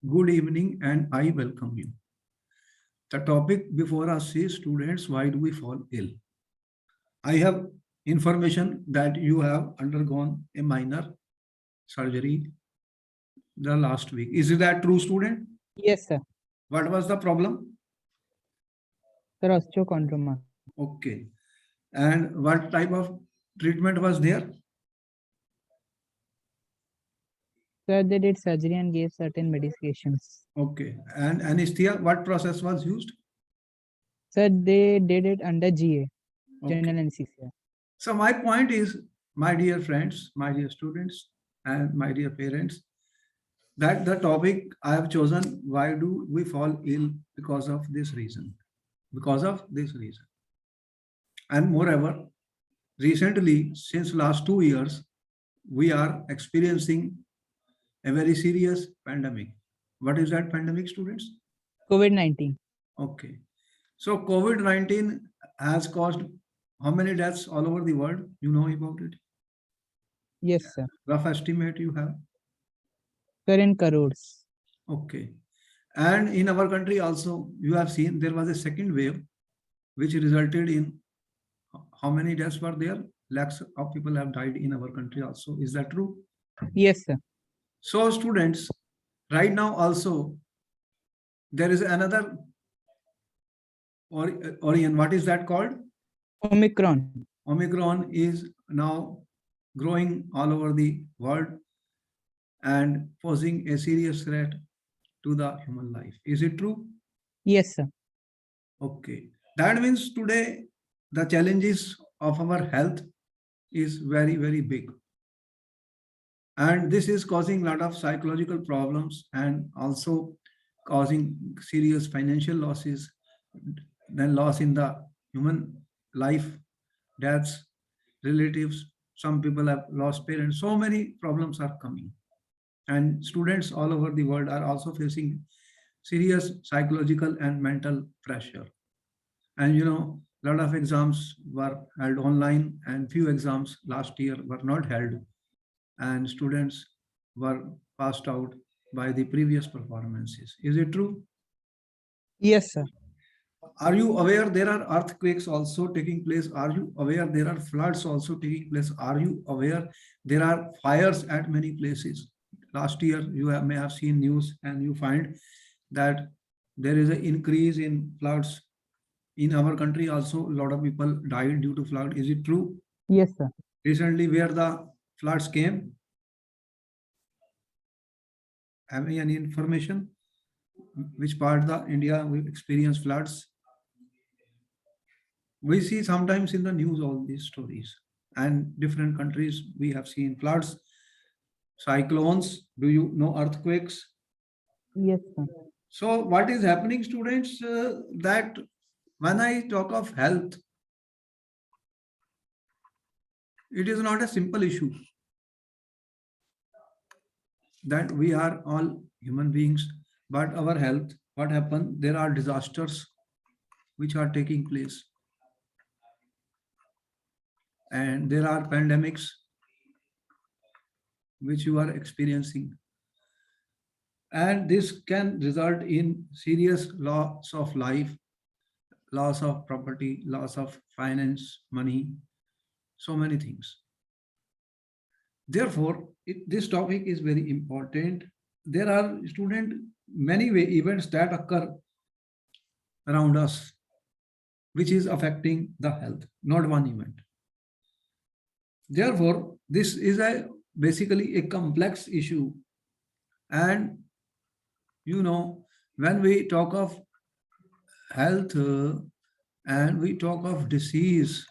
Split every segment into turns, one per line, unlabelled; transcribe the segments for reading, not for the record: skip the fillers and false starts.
Good evening and I welcome you. The topic before us is students, why do we fall ill? I have information that you have undergone a minor surgery the last week. Is that true, student?
Yes, sir.
What was the problem?
Sir, osteochondroma.
Okay. And what type of treatment was there?
Sir, they did surgery and gave certain medications.
Okay. And anesthesia, what process was used?
Sir, they did it under GA, general
Okay.
anesthesia.
So my point is, my dear friends, my dear students, and my dear parents, that the topic I have chosen, why do we fall ill? Because of this reason. Because of this reason. And moreover, recently, since last 2 years, we are experiencing a very serious pandemic. What is that pandemic, students?
COVID-19.
Okay. So COVID-19 has caused how many deaths all over the world? You know about it?
Yes, sir.
Rough estimate you have?
Sir, in crores.
Okay. And in our country also, you have seen there was a second wave, which resulted in how many deaths were there? Lakhs of people have died in our country also. Is that true?
Yes, sir.
So students, right now also, there is another Orion. What is that called?
Omicron.
Omicron is now growing all over the world and posing a serious threat to the human life. Is it true?
Yes, sir.
Okay. That means today the challenges of our health is very, very big. And this is causing a lot of psychological problems and also causing serious financial losses, then loss in the human life, deaths, relatives. Some people have lost parents. So many problems are coming. And students all over the world are also facing serious psychological and mental pressure. And you know, a lot of exams were held online and few exams last year were not held. And students were passed out by the previous performances. Is it true?
Yes, sir.
Are you aware there are earthquakes also taking place? Are you aware there are floods also taking place? Are you aware there are fires at many places? Last year, may have seen news and you find that there is an increase in floods. In our country also, a lot of people died due to flood. Is it true?
Yes, sir.
Recently, where the floods came? Have you any information? Which part of the India will experience floods? We see sometimes in the news all these stories, and different countries we have seen floods, cyclones. Do you know earthquakes?
Yes, sir.
So what is happening, students, that when I talk of health, it is not a simple issue that we are all human beings, but our health, what happened? There are disasters which are taking place, and there are pandemics which you are experiencing. And this can result in serious loss of life, loss of property, loss of finance, money, so many things. Therefore, this topic is very important. There are many events that occur around us, which is affecting the health, not one event. Therefore, this is basically a complex issue. And you know, when we talk of health and we talk of disease,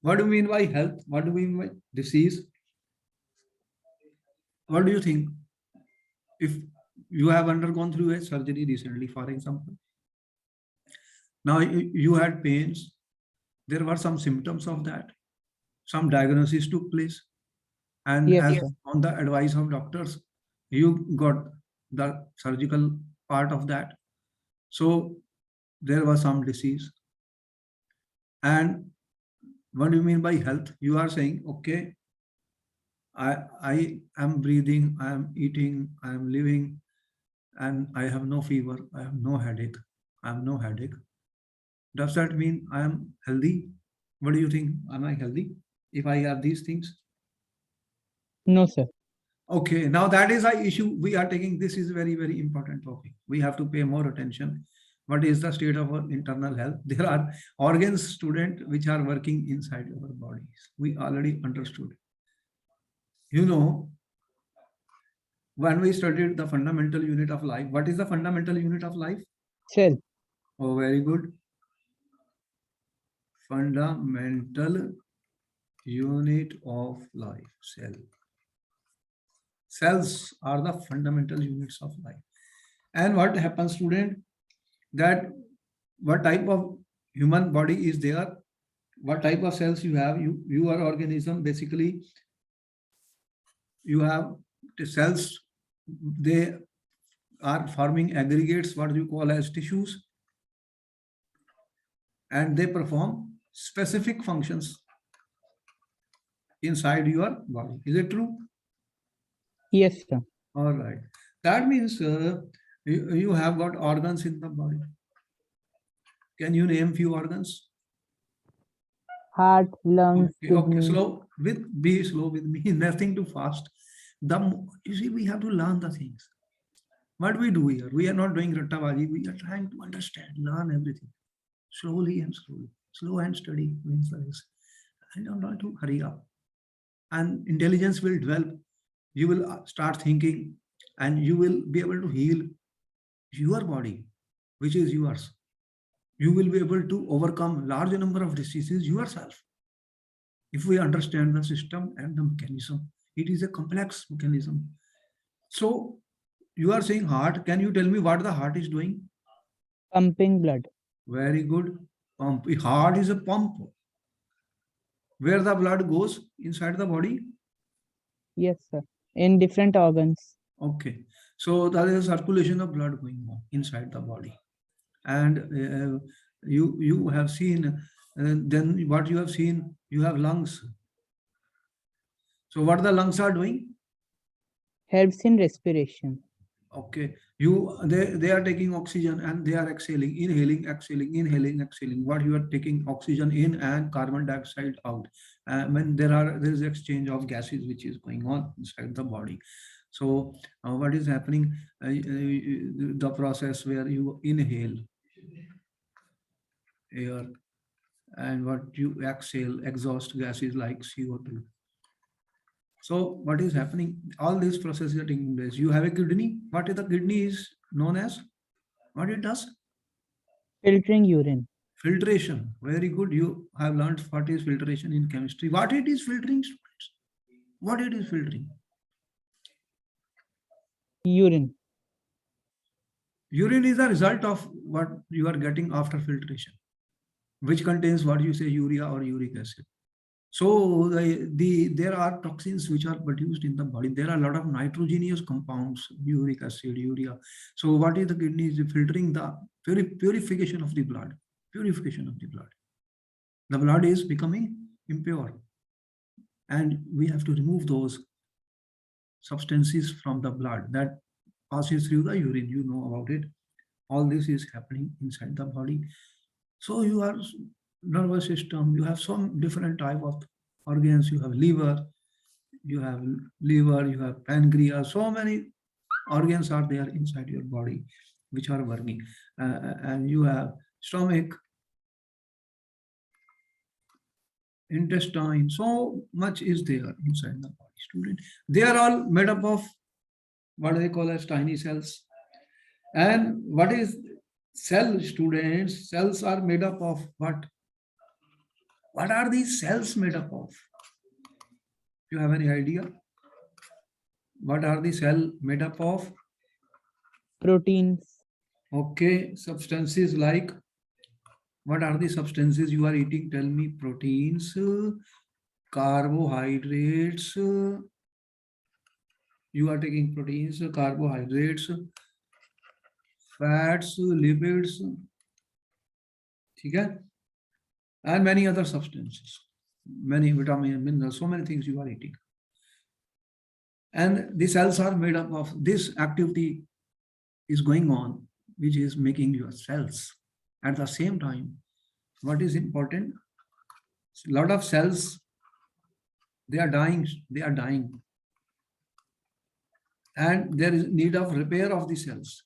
what do you mean by health? What do we mean by disease? What do you think? If you have undergone through a surgery recently, for example, now you had pains, there were some symptoms of that, some diagnosis took place, and
Yes,
as
sir.
on the advice of doctors, you got the surgical part of that. So there was some disease. And what do you mean by health? You are saying, okay, I am breathing, I am eating, I am living, and I have no fever, I have no headache, I have no headache. Does that mean I am healthy? What do you think? Am I healthy if I have these things?
No, sir.
Okay, now that is a issue we are taking. This is very, very important topic. We have to pay more attention. What is the state of our internal health? There are organs, student, which are working inside our bodies. We already understood. You know, when we studied the fundamental unit of life, what is the fundamental unit of life?
Cell.
Oh, very good. Fundamental unit of life, cell. Cells are the fundamental units of life. And what happens, student, that what type of human body is there, what type of cells you have, you are organism, basically you have the cells, they are forming aggregates, what you call as tissues, and they perform specific functions inside your body. Is it true?
Yes, sir.
All right. That means you have got organs in the body. Can you name few organs?
Heart, lungs,
Okay,
kidney.
be slow with me, nothing too fast. You see, we have to learn the things. What we do here, we are not doing rattabaji, we are trying to understand, learn everything. Slowly and slowly. Slow and steady means this. I don't want to hurry up. And intelligence will develop. You will start thinking and you will be able to heal your body, which is yours. You will be able to overcome large number of diseases yourself. If we understand the system and the mechanism, it is a complex mechanism. So you are saying heart. Can you tell me what the heart is doing?
Pumping blood.
Very good. Pump. Heart is a pump. Where the blood goes inside the body.
Yes, sir. In different organs.
Okay. So there is a circulation of blood going on inside the body. And you have seen, then what you have seen, you have lungs. So what the lungs are doing?
Helps in respiration.
Okay, they are taking oxygen and they are exhaling, inhaling, exhaling. What you are taking oxygen in and carbon dioxide out. When there is exchange of gases which is going on inside the body. So what is happening? The process where you inhale air and what you exhale, exhaust gases like CO2. So what is happening? All these processes are taking place. You have a kidney. What is the kidney is known as? What it does?
Filtering urine.
Filtration. Very good. You have learned what is filtration in chemistry. What it is filtering, students? What it is filtering?
Urine.
Urine is the result of what you are getting after filtration, which contains what you say urea or uric acid. So there are toxins which are produced in the body. There are a lot of nitrogenous compounds, uric acid, urea. So what is the kidney is filtering the purification of the blood. Purification of the blood. The blood is becoming impure. And we have to remove those substances from the blood that passes through the urine. You know about it. All this is happening inside the body. So your nervous system, you have some different type of organs. You have liver, you have pancreas. So many organs are there inside your body which are working. And you have stomach, intestine. So much is there inside the body, student. They are all made up of what they call as tiny cells. And what is cell, students? Cells are made up of what? What are these cells made up of? Do you have any idea? What are the cell made up of?
Proteins.
Okay, substances like, what are the substances you are eating? Tell me. Proteins, carbohydrates. You are taking proteins, carbohydrates, fats, lipids, okay? And many other substances, many vitamins, minerals, so many things you are eating. And the cells are made up of this activity is going on, which is making your cells. At the same time, what is important? A lot of cells, they are dying, and there is need of repair of the cells.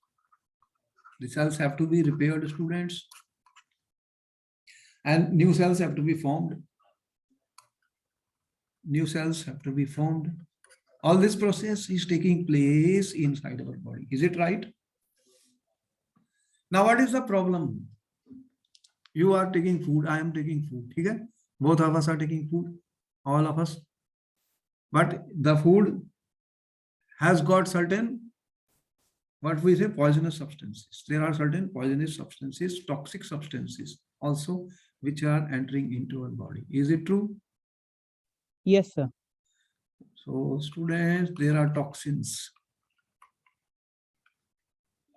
The cells have to be repaired, students, and new cells have to be formed. New cells have to be formed. All this process is taking place inside our body. Is it right? Now, what is the problem? You are taking food, I am taking food. Okay? Both of us are taking food, all of us. But the food has got certain, what we say, poisonous substances. There are certain poisonous substances, toxic substances also, which are entering into our body. Is it true?
Yes, sir.
So, students, there are toxins,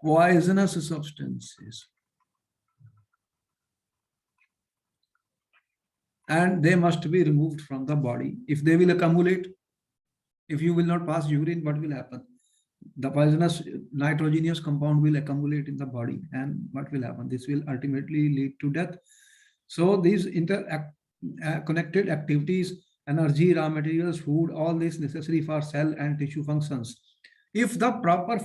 poisonous substances, and they must be removed from the body. If they will accumulate, if you will not pass urine, what will happen? The poisonous nitrogenous compound will accumulate in the body, and what will happen? This will ultimately lead to death. So these connected activities, energy, raw materials, food, all this necessary for cell and tissue functions. If the proper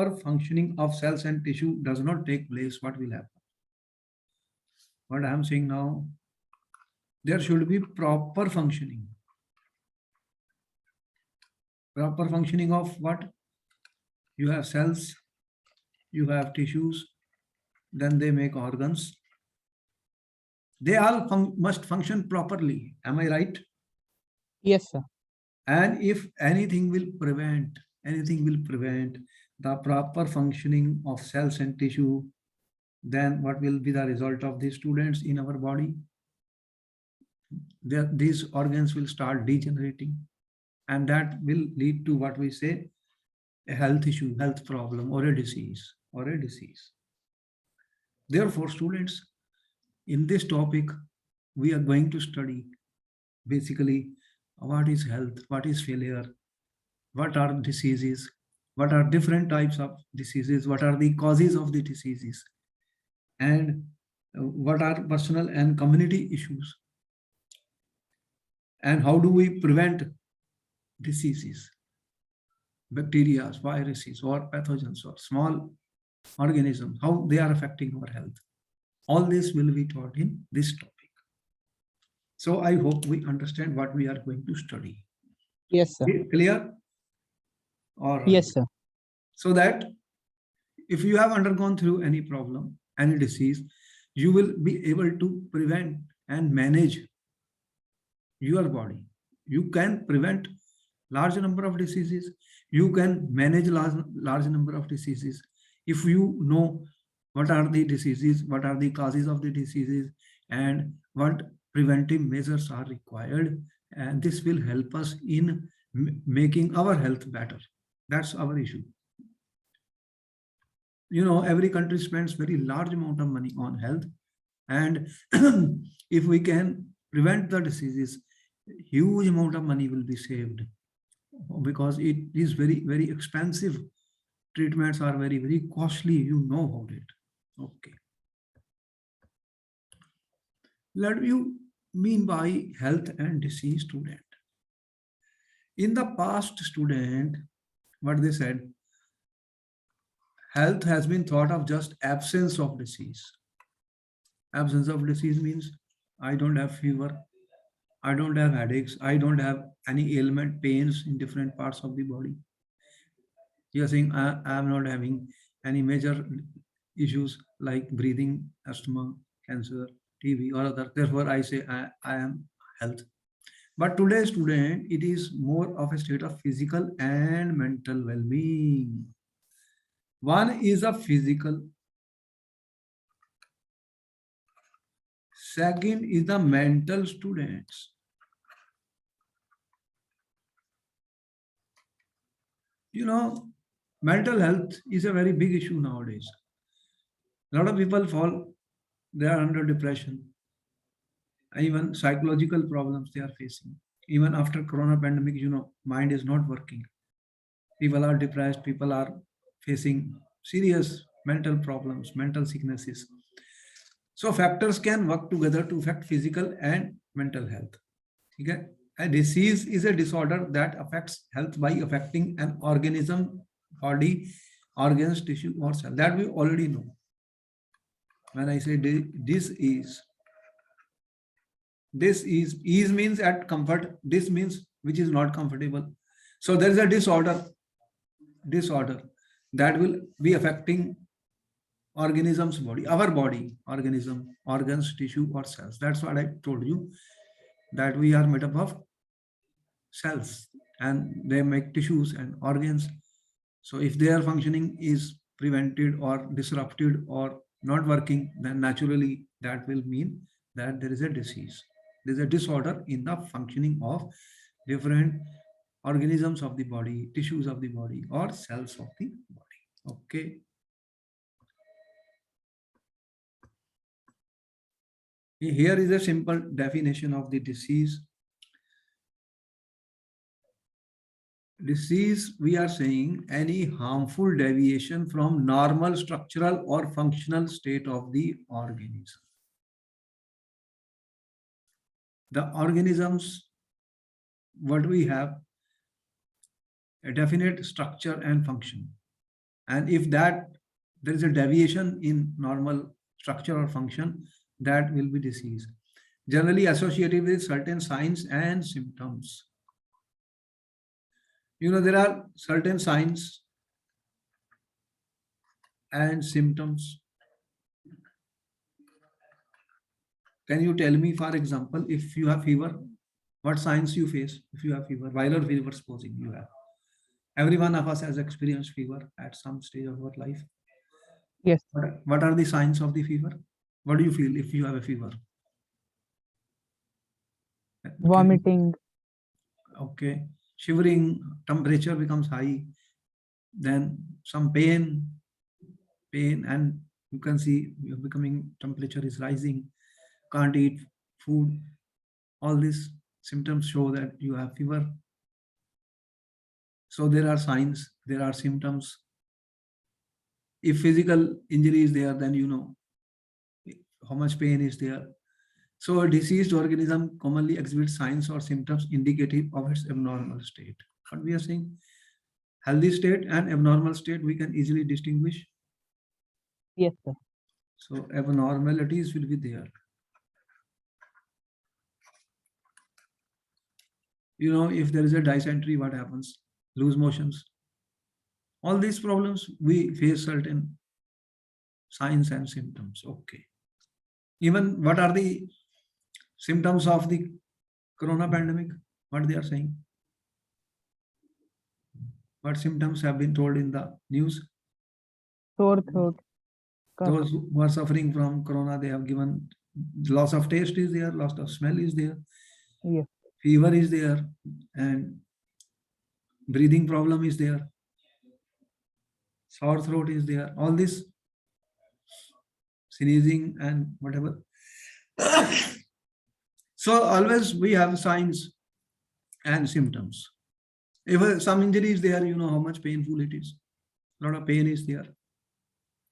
functioning of cells and tissue does not take place, what will happen? What I am saying now, there should be proper functioning. Proper functioning of what? You have cells, you have tissues, then they make organs. They all must function properly. Am I right?
Yes, sir.
And if anything will prevent the proper functioning of cells and tissue, then what will be the result of these students in our body? These organs will start degenerating, and that will lead to what we say a health issue, health problem, or a disease, Therefore, students, in this topic, we are going to study basically what is health, what is failure, what are diseases, what are different types of diseases, what are the causes of the diseases, and what are personal and community issues, and how do we prevent diseases, bacteria, viruses, or pathogens, or small organisms, how they are affecting our health. All this will be taught in this topic. So I hope we understand what we are going to study.
Yes, sir.
Clear? Or
Yes, sir.
so that if you have undergone through any problem, any disease, you will be able to prevent and manage your body. You can prevent large number of diseases. You can manage large number of diseases if you know what are the diseases, what are the causes of the diseases, and what preventive measures are required. And this will help us in making our health better. That's our issue. You know, every country spends very large amount of money on health. And if we can prevent the diseases, huge amount of money will be saved, because it is very, very expensive. Treatments are very, very costly. You know about it. Okay. What do you mean by health and disease, student? In the past, student, what they said, health has been thought of just absence of disease. Absence of disease means I don't have fever, I don't have headaches, I don't have any ailment, pains in different parts of the body. You're saying I am not having any major issues like breathing, asthma, cancer, TB, or other. Therefore, I say I am health. But today, student, it is more of a state of physical and mental well-being. One is a physical. Second is the mental, students. You know, mental health is a very big issue nowadays. A lot of people fall, they are under depression. Even psychological problems they are facing. even after corona pandemic, mind is not working. People are depressed, people are facing serious mental problems, mental sicknesses. So factors can work together to affect physical and mental health. Okay? A disease is a disorder that affects health by affecting an organism, body, organs, tissue, or cell. That we already know. When I say this is means at comfort. This means which is not comfortable. So there is a disorder that will be affecting organism's body, our body, organism, organs, tissue, or cells. That's what I told you, that we are made up of cells and they make tissues and organs. So if their functioning is prevented or disrupted or not working, then naturally that will mean that there is a disease. There is a disorder in the functioning of different organisms of the body, tissues of the body, or cells of the body. Okay. Here is a simple definition of the disease. Disease, we are saying any harmful deviation from normal structural or functional state of the organism. The organisms, what we have, a definite structure and function. And if that there is a deviation in normal structure or function, that will be disease. Generally associated with certain signs and symptoms. There are certain signs and symptoms. Can you tell me, for example, if you have fever, what signs you face if you have fever? Viral fever, supposing you have. Every one of us has experienced fever at some stage of our life.
Yes.
What are the signs of the fever? What do you feel if you have a fever?
Vomiting.
Okay. Shivering, temperature becomes high. Then some pain, and you can see you're becoming, temperature is rising, can't eat food. All these symptoms show that you have fever. So there are signs, there are symptoms. If physical injury is there, then you know how much pain is there. So a diseased organism commonly exhibits signs or symptoms indicative of its abnormal state. What we are saying, healthy state and abnormal state, we can easily distinguish.
Yes, sir.
So abnormalities will be there. If there is a dysentery, what happens? Loose motions. All these problems, we face certain signs and symptoms. Okay. Even what are the symptoms of the corona pandemic? What they are saying? What symptoms have been told in the news?
Sore throat.
Those who are suffering from corona, they have given loss of taste is there, loss of smell is there.
Yes.
Fever is there, and breathing problem is there. Sore throat is there. All this, sneezing and whatever. So always we have signs and symptoms. If some injury is there, you know how much painful it is. A lot of pain is there.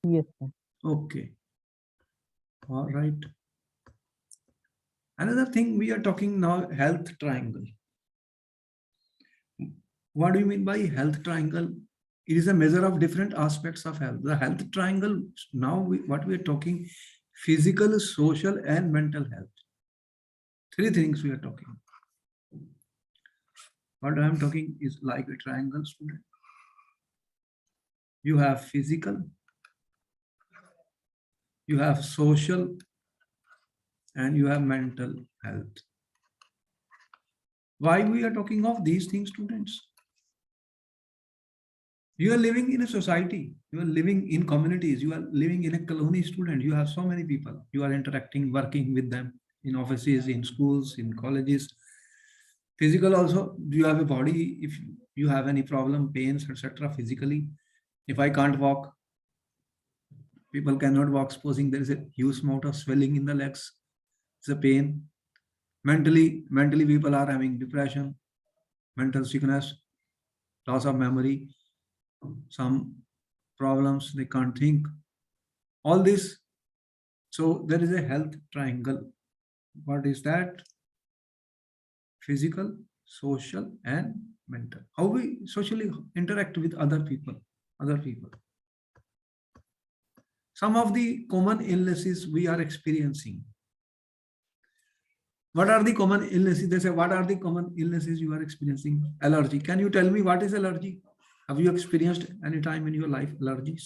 Yes, sir.
Okay. All right. Another thing we are talking now, health triangle. What do you mean by health triangle? It is a measure of different aspects of health. The health triangle, now what we are talking, physical, social, and mental health. Three things we are talking. What I am talking is like a triangle, student. You have physical, you have social, and you have mental health. Why we are talking of these things, students? You are living in a society, you are living in communities, you are living in a colony, student. You have so many people. You are interacting, working with them in offices, in schools, in colleges. Physical also, you have a body. If you have any problem, pains, etc. physically. If I can't walk, people cannot walk, supposing there is a huge amount of swelling in the legs. It's a pain. Mentally people are having depression, mental sickness, loss of memory, some problems, they can't think, all this. So there is a health triangle. What is that? Physical, social, and mental. How we socially interact with other people. Some of the common illnesses we are experiencing. What are the common illnesses? They say, what are the common illnesses you are experiencing? Allergy. Can you tell me what is allergy? Have you experienced any time in your life allergies?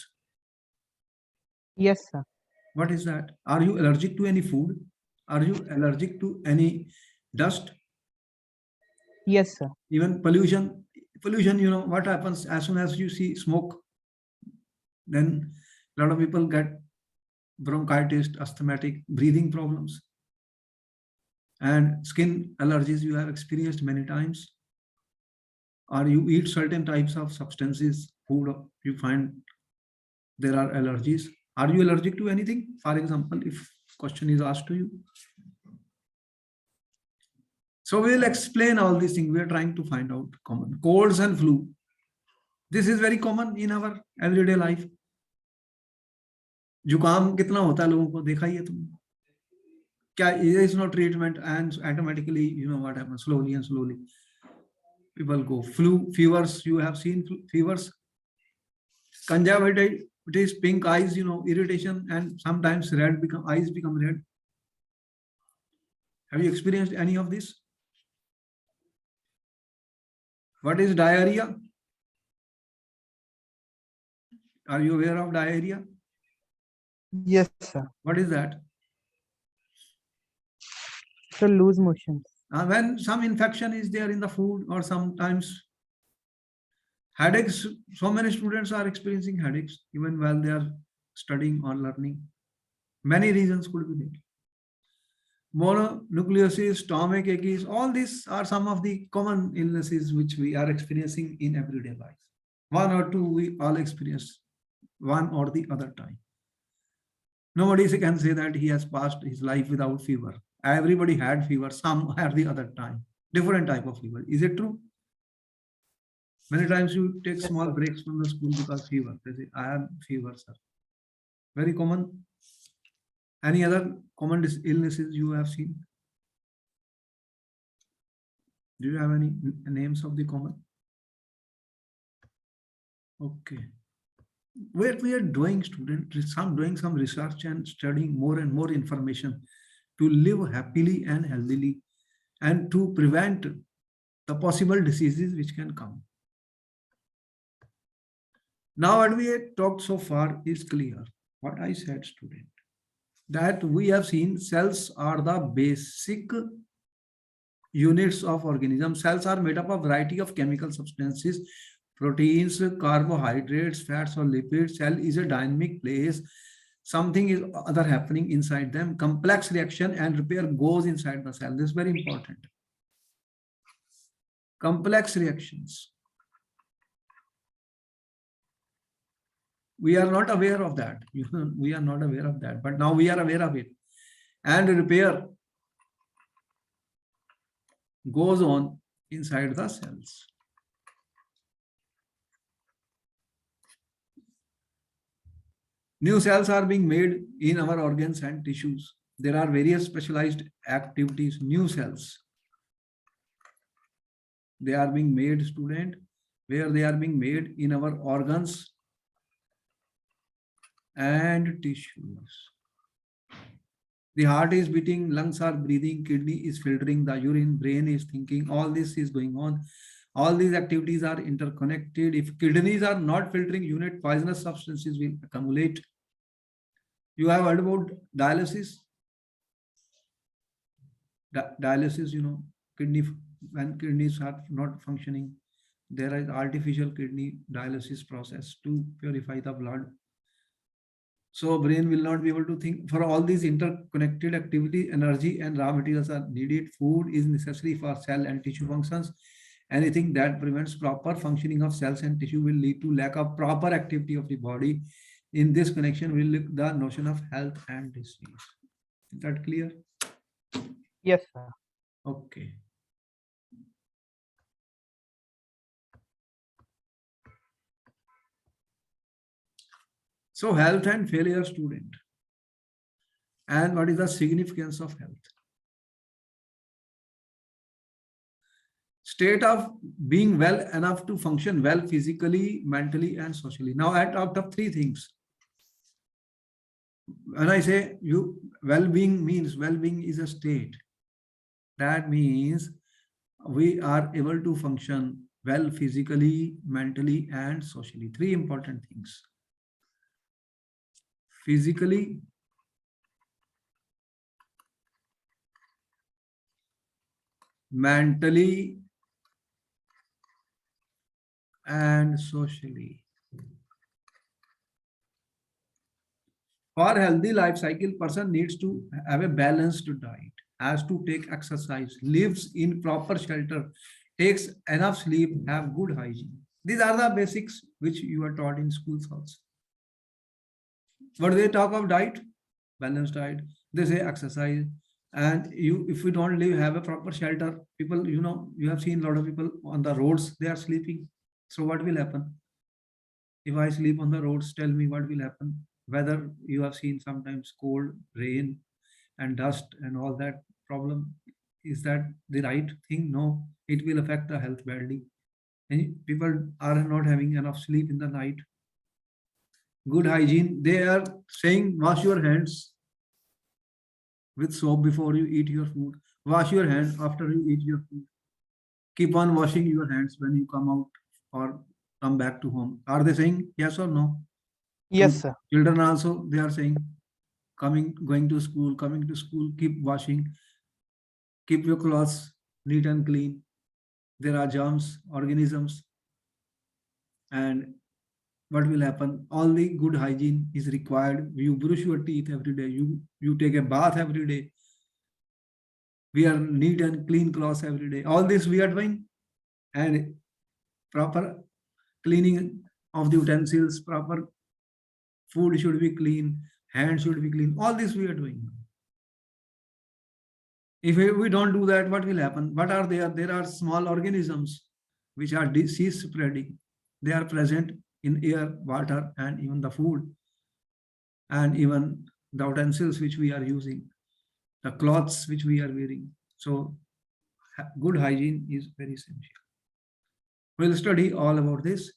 Yes, sir.
What is that? Are you allergic to any food? Are you allergic to any dust?
Yes, sir.
Even pollution. Pollution, you know, what happens as soon as you see smoke, then a lot of people get bronchitis, asthmatic, breathing problems, and skin allergies you have experienced many times. Or you eat certain types of substances, food, you find there are allergies. Are you allergic to anything? For example, if question is asked to you. So we'll explain all these things. We are trying to find out common. Colds and flu. This is very common in our everyday life. जुकाम कितना होता है लोगों को, देखा ही है तुम क्या? there is no treatment and automatically you know what happens, slowly and slowly people go. Flu, fevers, you have seen fevers, conjunctivitis, pink eyes, you know, irritation, and sometimes eyes become red. Have you experienced any of this? What is diarrhea? Are you aware of diarrhea?
Yes, sir.
What is that?
So loose motions.
When some infection is there in the food, or sometimes headaches. So many students are experiencing headaches even while they are studying or learning. Many reasons could be there. Mononucleosis, stomach aches, all these are some of the common illnesses which we are experiencing in everyday life. One or two we all experience one or the other time. Nobody can say that he has passed his life without fever. Everybody had fever some or the other time, different type of fever. Is it true? Many times you take small breaks from the school because fever. They say, I have fever, sir. Very common. Any other common illnesses you have seen? Do you have any names of the common? Okay. Where we are doing, students, doing some research and studying more and more information to live happily and healthily and to prevent the possible diseases which can come. Now what we have talked so far is clear. What I said, student, that we have seen cells are the basic units of organism. Cells are made up of a variety of chemical substances, proteins, carbohydrates, fats or lipids. Cell is a dynamic place. Something is other happening inside them. Complex reaction and repair goes inside the cell. This is very important. Complex reactions. We are not aware of that. We are not aware of that, but now we are aware of it. And repair goes on inside the cells. New cells are being made in our organs and tissues. There are various specialized activities. New cells, they are being made, student, where they are being made in our organs and tissues. The heart is beating, lungs are breathing, kidney is filtering the urine, brain is thinking. All this is going on. All these activities are interconnected. If kidneys are not filtering urine, poisonous substances will accumulate. You have heard about dialysis? Dialysis, you know, when kidneys are not functioning, there is artificial kidney dialysis process to purify the blood. So brain will not be able to think. For all these interconnected activity, energy and raw materials are needed. Food is necessary for cell and tissue functions. Anything that prevents proper functioning of cells and tissue will lead to lack of proper activity of the body. In this connection, we look the notion of health and disease. Is that clear?
Yes, sir.
Okay. So health and failure, student. And what is the significance of health? State of being well enough to function well physically, mentally, and socially. Now I talked of three things. When I say you well-being means well-being is a state. That means we are able to function well physically, mentally, and socially. Three important things. Physically, mentally, and socially. For healthy life cycle, person needs to have a balanced diet, has to take exercise, lives in proper shelter, takes enough sleep, have good hygiene. These are the basics which you are taught in schools also. What do they talk of diet? Balanced diet. They say exercise. And you, if you don't live, have a proper shelter, people, you have seen a lot of people on the roads, they are sleeping. So what will happen? If I sleep on the roads, tell me what will happen. Whether you have seen sometimes cold, rain, and dust and all that problem. Is that the right thing? No, it will affect the health badly. And people are not having enough sleep in the night. Good hygiene. They are saying wash your hands with soap before you eat your food. Wash your hands after you eat your food. Keep on washing your hands when you come out or come back to home. Are they saying yes or no?
Yes,
To
sir.
children also, they are saying going to school, keep washing, keep your clothes neat and clean. There are germs, organisms, and what will happen? Only good hygiene is required. You brush your teeth every day. You take a bath every day. We are neat and clean clothes every day. All this we are doing, and proper cleaning of the utensils, proper food should be clean, hands should be clean. All this we are doing. If we don't do that, what will happen? What are there? There are small organisms which are disease spreading. They are present in air, water, and even the food, and even the utensils which we are using, the clothes which we are wearing. So good hygiene is very essential. We'll study all about this.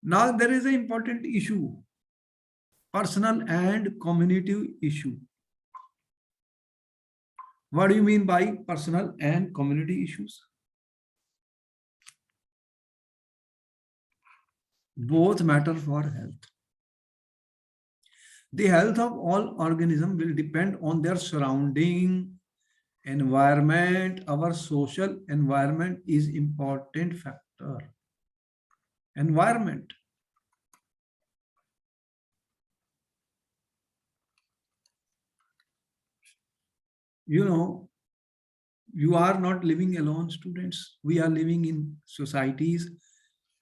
Now there is an important issue, personal and community issue. What do you mean by personal and community issues? Both matter for health. The health of all organisms will depend on their surrounding environment. Our social environment is important factor. Environment. You are not living alone, students. We are living in societies.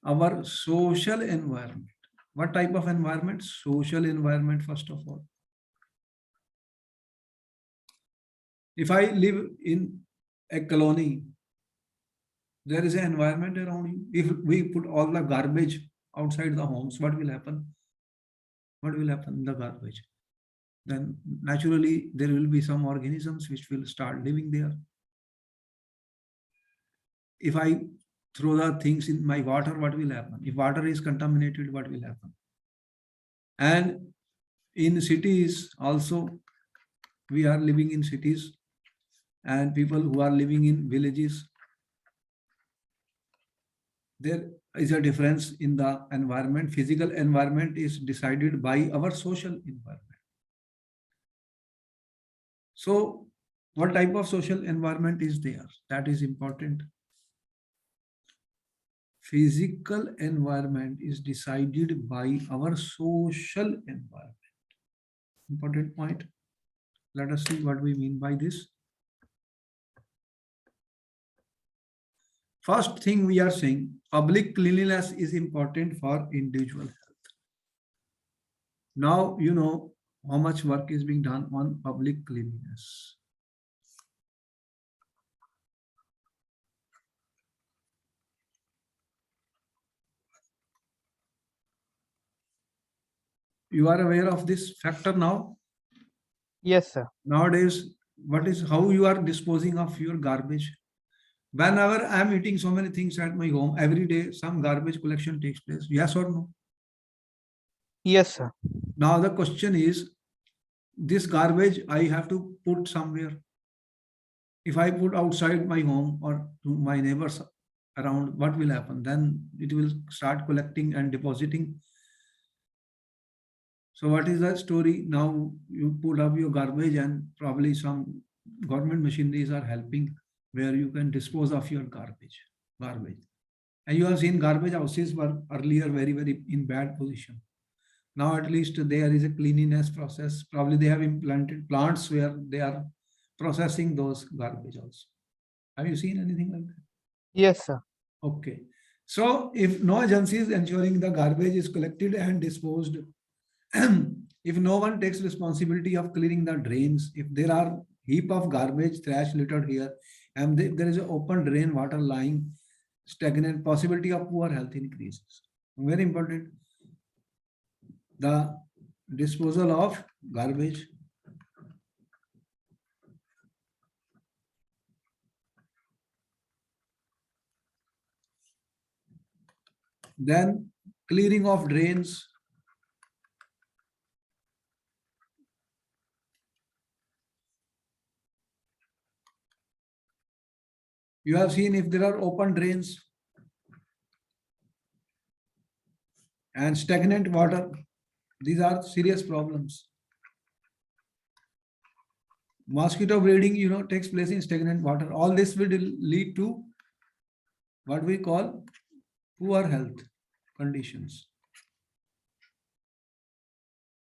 Our social environment. What type of environment? Social environment, first of all. If I live in a colony, there is an environment around you. If we put all the garbage outside the homes, what will happen? What will happen in the garbage? Then naturally there will be some organisms which will start living there. If I throw the things in my water, what will happen? If water is contaminated, what will happen? And in cities also, we are living in cities, and people who are living in villages, there is a difference in the environment. Physical environment is decided by our social environment. So what type of social environment is there? That is important. Physical environment is decided by our social environment. Important point. Let us see what we mean by this. First thing we are saying, public cleanliness is important for individual health. Now, how much work is being done on public cleanliness. You are aware of this factor now?
Yes, sir.
Nowadays, how you are disposing of your garbage? Whenever I am eating so many things at my home, every day some garbage collection takes place. Yes or no?
Yes, sir.
Now the question is, this garbage I have to put somewhere. If I put outside my home or to my neighbors around, what will happen? Then it will start collecting and depositing. So what is the story? Now you put up your garbage and probably some government machineries are helping where you can dispose of your garbage. And you have seen garbage houses were earlier very, very in bad position. Now at least there is a cleanliness process. Probably they have implanted plants where they are processing those garbage also. Have you seen anything like that?
Yes, sir.
Okay. So if no agency is ensuring the garbage is collected and disposed, if no one takes responsibility of clearing the drains, if there are heap of garbage, trash littered here, and there is an open drain water lying stagnant, possibility of poor health increases. Very important. The disposal of garbage. Then clearing of drains. You have seen if there are open drains and stagnant water, these are serious problems. Mosquito breeding, takes place in stagnant water. All this will lead to what we call poor health conditions.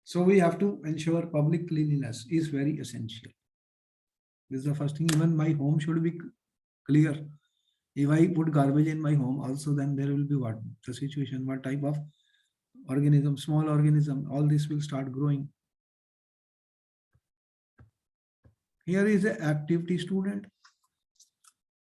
So we have to ensure public cleanliness is very essential. This is the first thing. Even my home should be clear. If I put garbage in my home also, then there will be what? The situation, what type of organism, small organism, all this will start growing. Here is an activity student.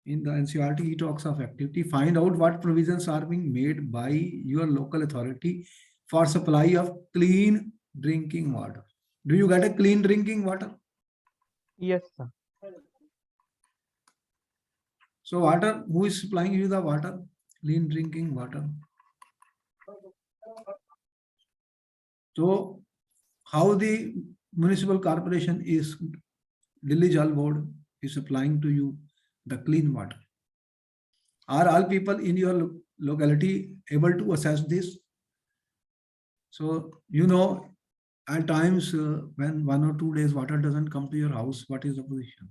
In the NCERT, he talks of activity. Find out what provisions are being made by your local authority for supply of clean drinking water. Do you get a clean drinking water?
Yes, sir.
So water, who is supplying you the water? Clean drinking water. So how the municipal corporation is, Delhi Jal Board is supplying to you the clean water. Are all people in your locality able to assess this? So, at times when 1 or 2 days water doesn't come to your house, what is the position?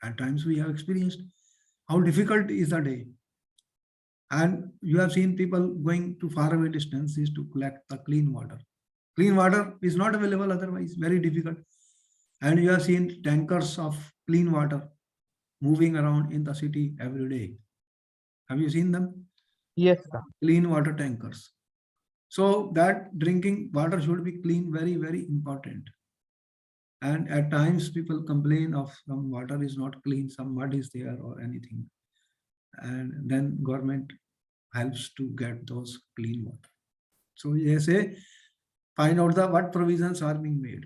At times we have experienced how difficult is the day. And you have seen people going to faraway distances to collect the clean water. Clean water is not available otherwise, very difficult. And you have seen tankers of clean water moving around in the city every day. Have you seen them?
Yes, sir.
Clean water tankers. So that drinking water should be clean, very, very important. And at times people complain of some water is not clean, some mud is there or anything. And then government helps to get those clean water. So they say, find out what provisions are being made.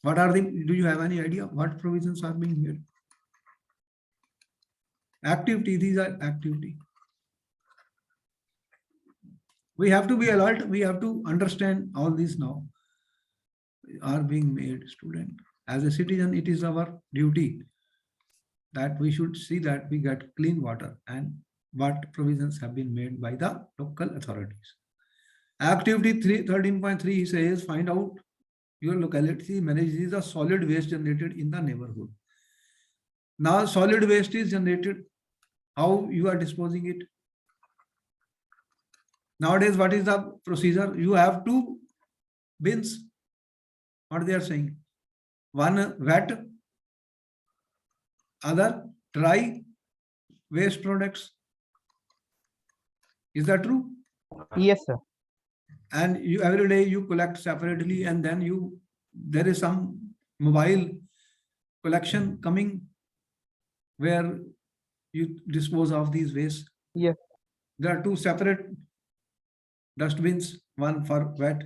What are do you have any idea what provisions are being made? Activity, these are activity. We have to be alert. We have to understand all these now are being made, student. As a citizen, it is our duty that we should see that we get clean water and what provisions have been made by the local authorities. Activity 13.3 says, find out your locality manages the solid waste generated in the neighborhood. Now, solid waste is generated. How you are disposing it? Nowadays, what is the procedure? You have two bins. What they are saying? One wet, other dry waste products. Is that true?
Yes, sir.
and you every day you collect separately, and then there is some mobile collection coming where you dispose of these waste.
Yes.
There are two separate dustbins, one for wet,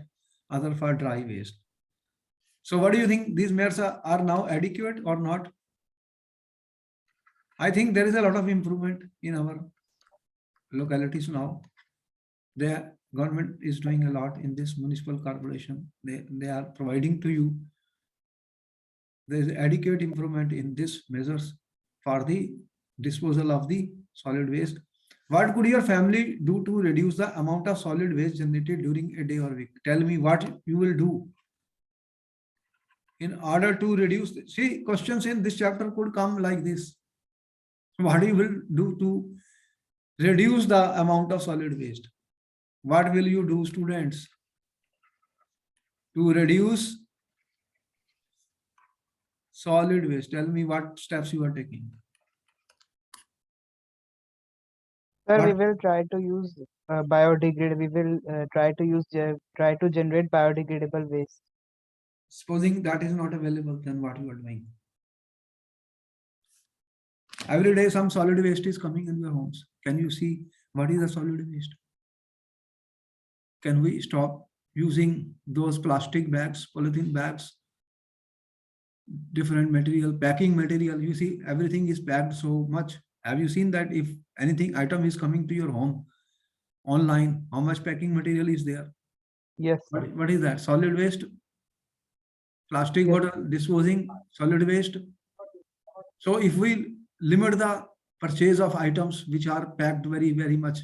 other for dry waste. So what do you think? These measures are now adequate or not? I think there is a lot of improvement in our localities now. The government is doing a lot in this municipal corporation. They are providing to you. There is adequate improvement in these measures for the disposal of the solid waste. What could your family do to reduce the amount of solid waste generated during a day or week? Tell me what you will do in order to reduce. See, questions in this chapter could come like this. What you will do to reduce the amount of solid waste? What will you do, students, to reduce solid waste? Tell me what steps you are taking.
Sir, we
What?
will try to use biodegradable. We will try to generate biodegradable waste.
Supposing that is not available, then what you are doing? Every day some solid waste is coming in your homes. Can you see what is the solid waste? Can we stop using those plastic bags, polythene bags, different material, packing material? You see, everything is packed so much. Have you seen that if anything item is coming to your home online, how much packing material is there?
Yes, sir.
What is that? Solid waste, plastic
Yes.
bottle, disposing, solid waste. So if we limit the purchase of items which are packed very, very much,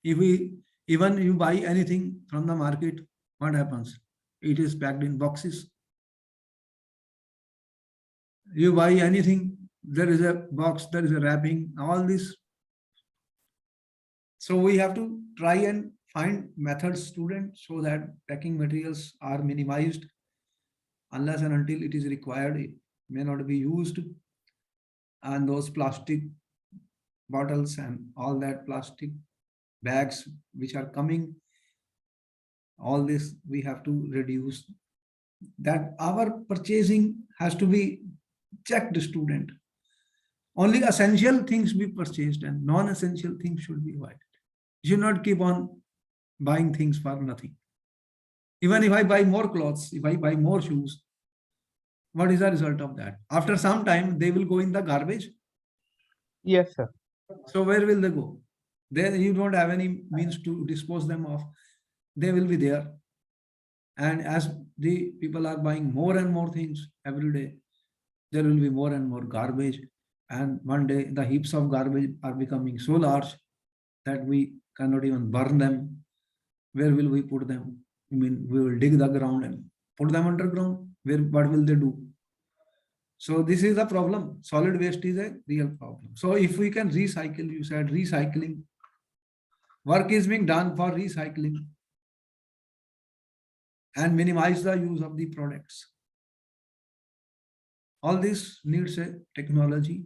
if we even you buy anything from the market, what happens? It is packed in boxes. You buy anything, there is a box, there is a wrapping, all this. So we have to try and find methods, students, so that packing materials are minimized. Unless and until it is required, it may not be used. And those plastic bottles and all that plastic bags which are coming, all this we have to reduce. That our purchasing has to be checked, student. Only essential things be purchased and non-essential things should be avoided. You should not keep on buying things for nothing. Even if I buy more clothes, if I buy more shoes, what is the result of that? After some time, they will go in the garbage.
Yes, sir.
So where will they go? Then you don't have any means to dispose them of. They will be there. And as the people are buying more and more things every day, there will be more and more garbage. And one day the heaps of garbage are becoming so large that we cannot even burn them. Where will we put them? I mean, we will dig the ground and put them underground. What will they do? So this is the problem. Solid waste is a real problem. So if we can recycle, you said recycling, work is being done for recycling and minimize the use of the products. All this needs a technology,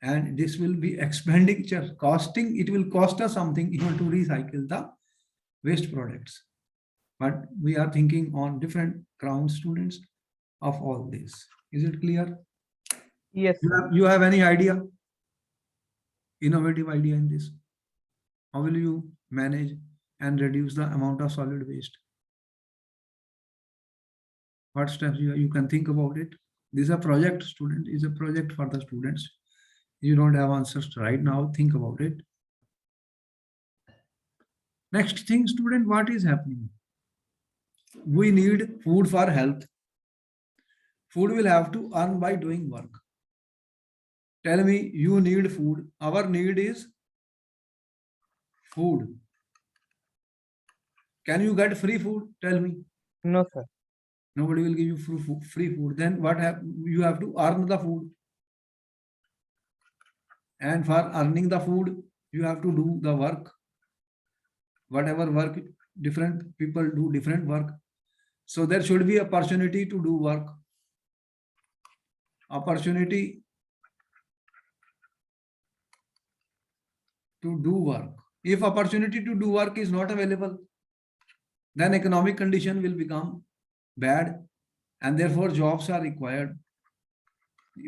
and this will be expenditure costing. It will cost us something even to recycle the waste products. But we are thinking on different grounds, students, of all this. Is it clear?
Yes, sir.
You have any idea? Innovative idea in this? How will you manage and reduce the amount of solid waste? What steps you can think about it? This is a project, student, is a project for the students. You don't have answers right now, think about it. Next thing, student, what is happening? We need food for health. Food will have to earn by doing work. Tell me, you need food. Our need is food. Can you get free food? Tell me.
No, sir.
Nobody will give you free food. Then what you have to earn the food. And for earning the food, you have to do the work. Whatever work, different people do different work. So there should be opportunity to do work. Opportunity to do work. If opportunity to do work is not available, then economic condition will become bad, and therefore jobs are required.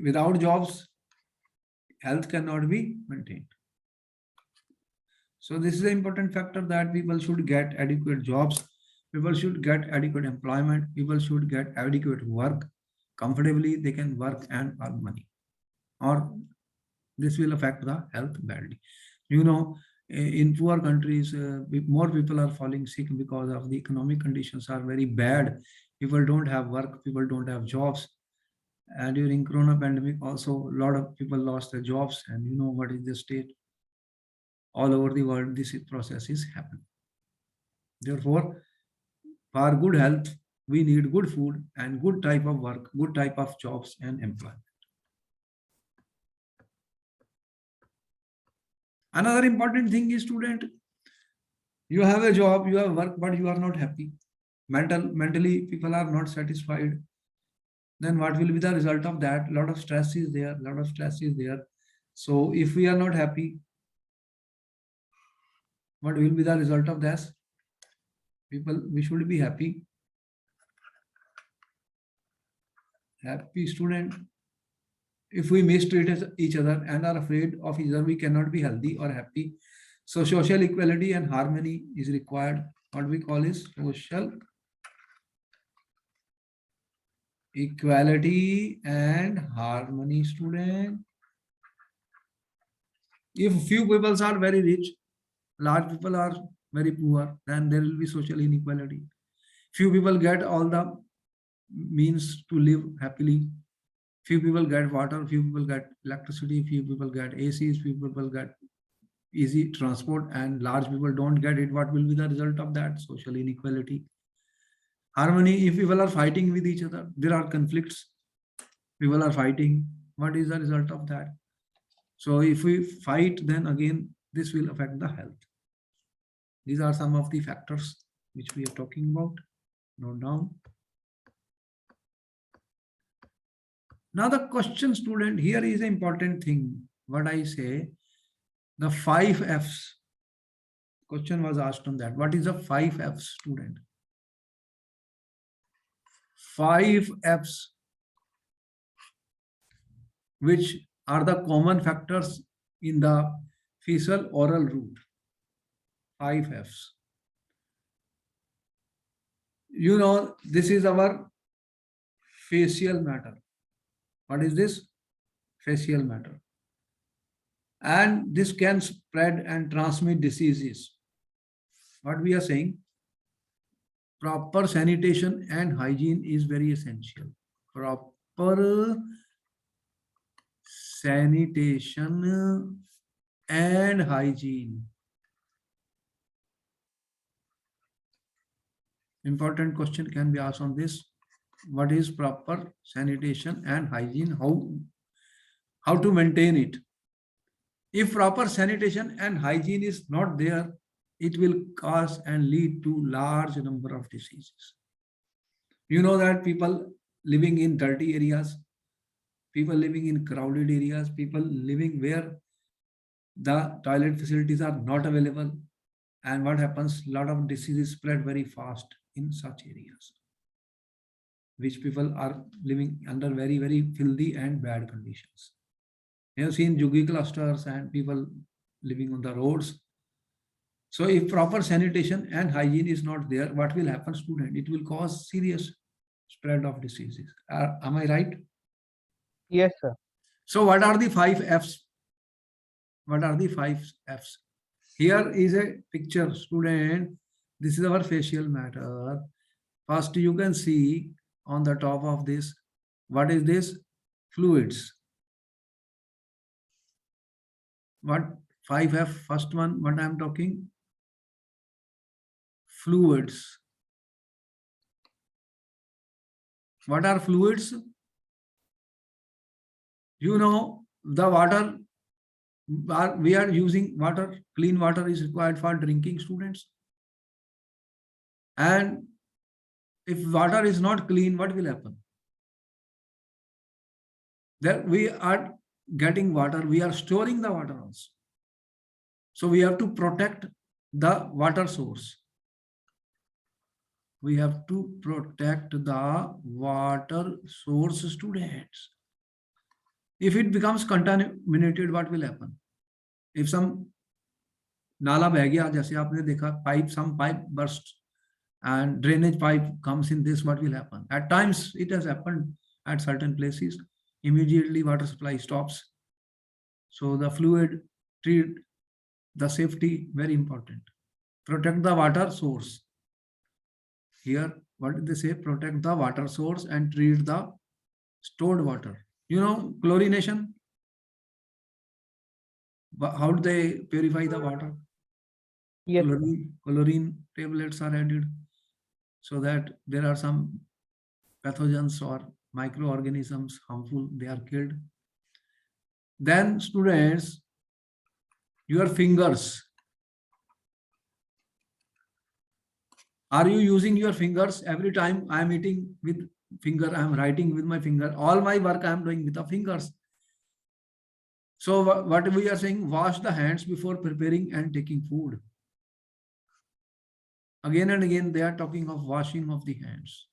Without jobs, health cannot be maintained. So this is an important factor, that people should get adequate jobs, people should get adequate employment, people should get adequate work. Comfortably, they can work and earn money, or this will affect the health badly. You know, in poor countries, more people are falling sick because of the economic conditions are very bad. People don't have work, people don't have jobs. And during Corona pandemic, also a lot of people lost their jobs, and you know what is the state. All over the world, this process is happening. Therefore, for good health, we need good food and good type of work, good type of jobs and employment. Another important thing is, student, you have a job, you have work, but you are not happy. Mentally, people are not satisfied. Then what will be the result of that? A lot of stress is there, lot of stress is there. So if we are not happy, what will be the result of this? People, we should be happy. Happy student. If we mistreat each other and are afraid of each other, we cannot be healthy or happy. So social equality and harmony is required. What we call is social equality and harmony, student. If few people are very rich, large people are very poor, then there will be social inequality. Few people get all the means to live happily. Few people get water, few people get electricity, few people get ACs, few people get easy transport, and large people don't get it. What will be the result of that? Social inequality. Harmony, if people are fighting with each other, there are conflicts, people are fighting, what is the result of that? So if we fight, then again, this will affect the health. These are some of the factors which we are talking about. Note down. Now the question, student, here is an important thing. What I say, the 5 Fs. Question was asked on that. What is the 5 Fs, student? 5 Fs, which are the common factors in the facial oral route. 5 Fs. You know, this is our facial matter. What is this? Facial matter. And this can spread and transmit diseases. What we are saying, proper sanitation and hygiene is very essential. Proper sanitation and hygiene. Important question can be asked on this. What is proper sanitation and hygiene? How to maintain it? If proper sanitation and hygiene is not there, it will cause and lead to large number of diseases. You know that people living in dirty areas, people living in crowded areas, people living where the toilet facilities are not available, and what happens, a lot of diseases spread very fast in such areas, which people are living under very, very filthy and bad conditions. You have seen Jugi clusters and people living on the roads. So if proper sanitation and hygiene is not there, what will happen, student? It will cause serious spread of diseases. Am I right?
Yes, sir.
So what are the 5 Fs? What are the 5 Fs? Here is a picture, student. This is our facial matter. First, you can see on the top of this, what is this? Fluids. What 5F, first one, what I am talking? Fluids. What are fluids? You know, the water, we are using water, clean water is required for drinking, students. And if water is not clean, what will happen? That we are getting water, we are storing the water also. So we have to protect the water source. We have to protect the water source, students. If it becomes contaminated, what will happen? If some नाला बह गया, जैसे आपने देखा, some pipe burst and drainage pipe comes in this, what will happen? At times it has happened at certain places. Immediately water supply stops. So the fluid, treat the safety, very important. Protect the water source. Here, what did they say? Protect the water source and treat the stored water. You know, chlorination. How do they purify the water?
Yes.
Chlorine tablets are added so that there are some pathogens or microorganisms harmful, they are killed. Then students, your fingers. Are you using your fingers? Every time I am eating with finger, I am writing with my finger. All my work I am doing with the fingers. So what we are saying, wash the hands before preparing and taking food. Again and again, they are talking of washing of the hands.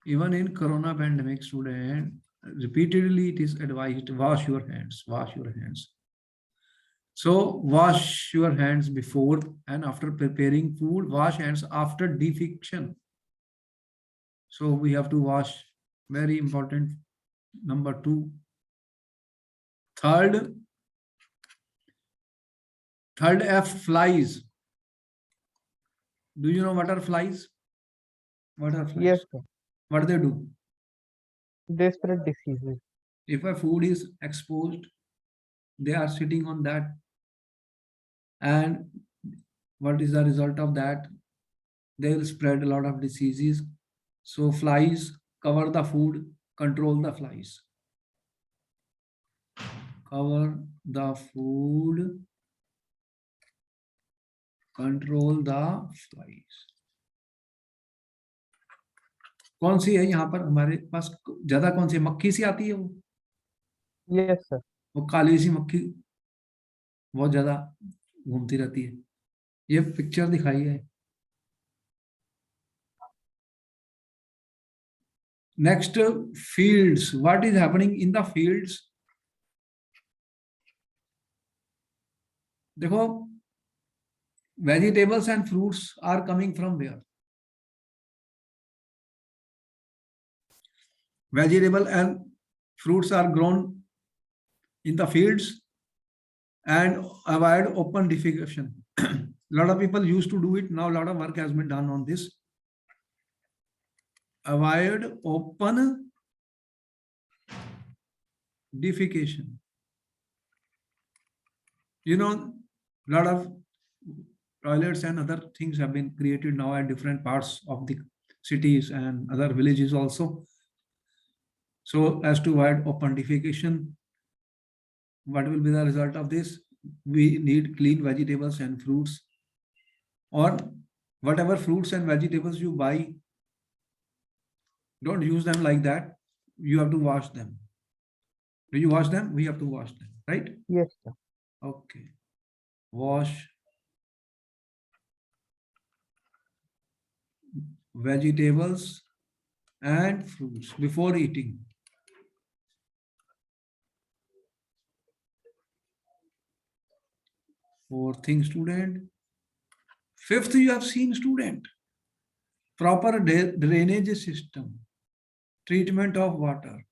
Even in Corona pandemic, student, repeatedly it is advised, wash your hands, wash your hands. So wash your hands before and after preparing food, wash hands after defecation. So we have to wash, very important, number 2. Third F, flies. Do you know what are flies? What are flies?
Yes, sir.
What do they do?
They spread diseases.
If a food is exposed, they are sitting on that. And what is the result of that? They will spread a lot of diseases. So flies, cover the food, control the flies. Cover the food, control the flies. कौन सी है यहाँ पर हमारे पास ज्यादा? कौन सी मक्खी सी आती है वो?
Yes, sir.
वो काली सी मक्खी बहुत ज्यादा घूमती रहती है. ये पिक्चर दिखाई है. Next, fields. What is happening in the fields? देखो, vegetables and fruits are coming from where? Vegetable and fruits are grown in the fields and avoid open defecation. A lot of people used to do it. Now a lot of work has been done on this. Avoid open defecation. You know, a lot of toilets and other things have been created now at different parts of the cities and other villages also. So as to avoid open defecation, what will be the result of this? We need clean vegetables and fruits, or whatever fruits and vegetables you buy, don't use them like that. You have to wash them. Do you wash them? We have to wash them, right?
Yes, sir.
Okay. Wash vegetables and fruits before eating. Fourth thing, student. Fifth, you have seen, student, proper drainage system, treatment of water.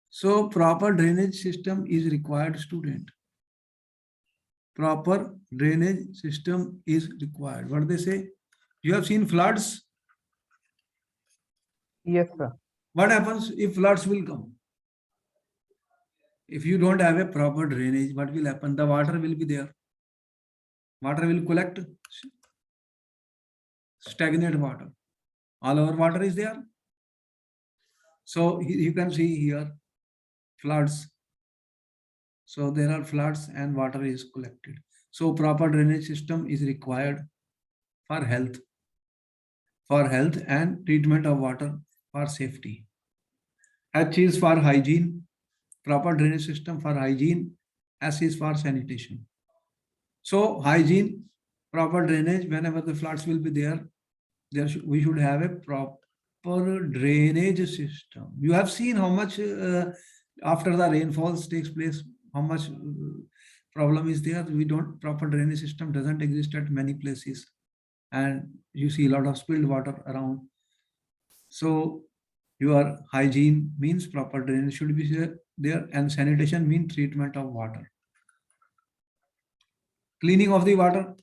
So proper drainage system is required, student. Proper drainage system is required. What they say? You have seen floods.
Yes, sir.
What happens if floods will come? If you don't have a proper drainage, what will happen? The water will be there. Water will collect, stagnant water. All our water is there. So you can see here floods. So there are floods and water is collected. So proper drainage system is required for health and treatment of water for safety. H is for hygiene, proper drainage system for hygiene. S is for sanitation. So hygiene, proper drainage. Whenever the floods will be there, we should have a proper drainage system. You have seen how much after the rainfalls takes place, how much problem is there. We don't, proper drainage system doesn't exist at many places, and you see a lot of spilled water around. So your hygiene means proper drainage should be there, and sanitation means treatment of water, cleaning of the water,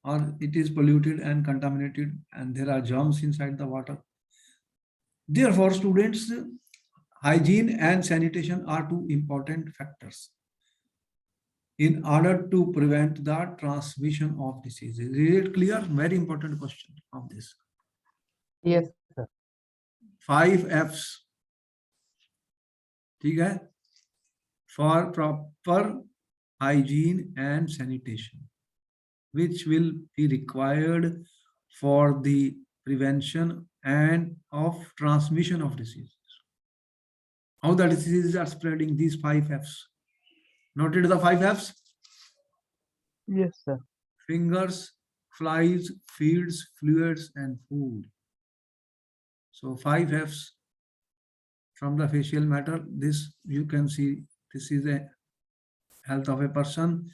or it is polluted and contaminated and there are germs inside the water. Therefore, students, hygiene and sanitation are two important factors in order to prevent the transmission of diseases. Is it clear? Very important question of this.
Yes, sir.
5 F's. ठीक है? For proper hygiene and sanitation, which will be required for the prevention and of transmission of diseases. How the diseases are spreading, these 5 F's. Noted the 5 F's?
Yes, sir.
Fingers, flies, feeds, fluids, and food. So 5 F's from the facial matter. This you can see, this is a health of a person.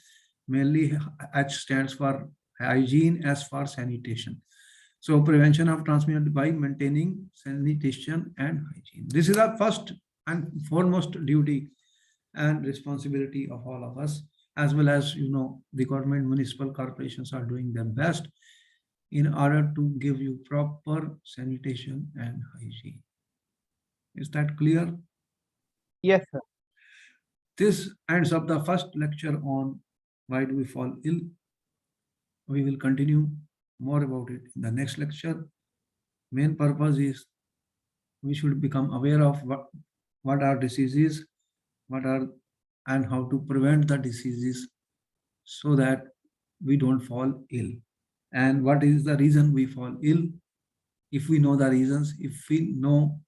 Mainly H stands for hygiene, S for sanitation. So prevention of transmission by maintaining sanitation and hygiene. This is our first and foremost duty and responsibility of all of us, as well as, you know, the government, municipal corporations are doing their best in order to give you proper sanitation and hygiene. Is that clear?
Yes, sir.
This ends up the first lecture on why do we fall ill. We will continue more about it in the next lecture. Main purpose is we should become aware of what are diseases, and how to prevent the diseases so that we don't fall ill. And what is the reason we fall ill? If we know the reasons, if we know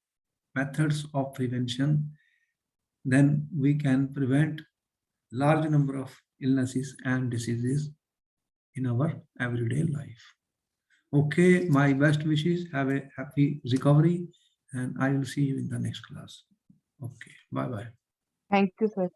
methods of prevention, then we can prevent large number of illnesses and diseases in our everyday life. Okay, my best wishes. Have a happy recovery, and I will see you in the next class. Okay, bye-bye.
Thank you, sir.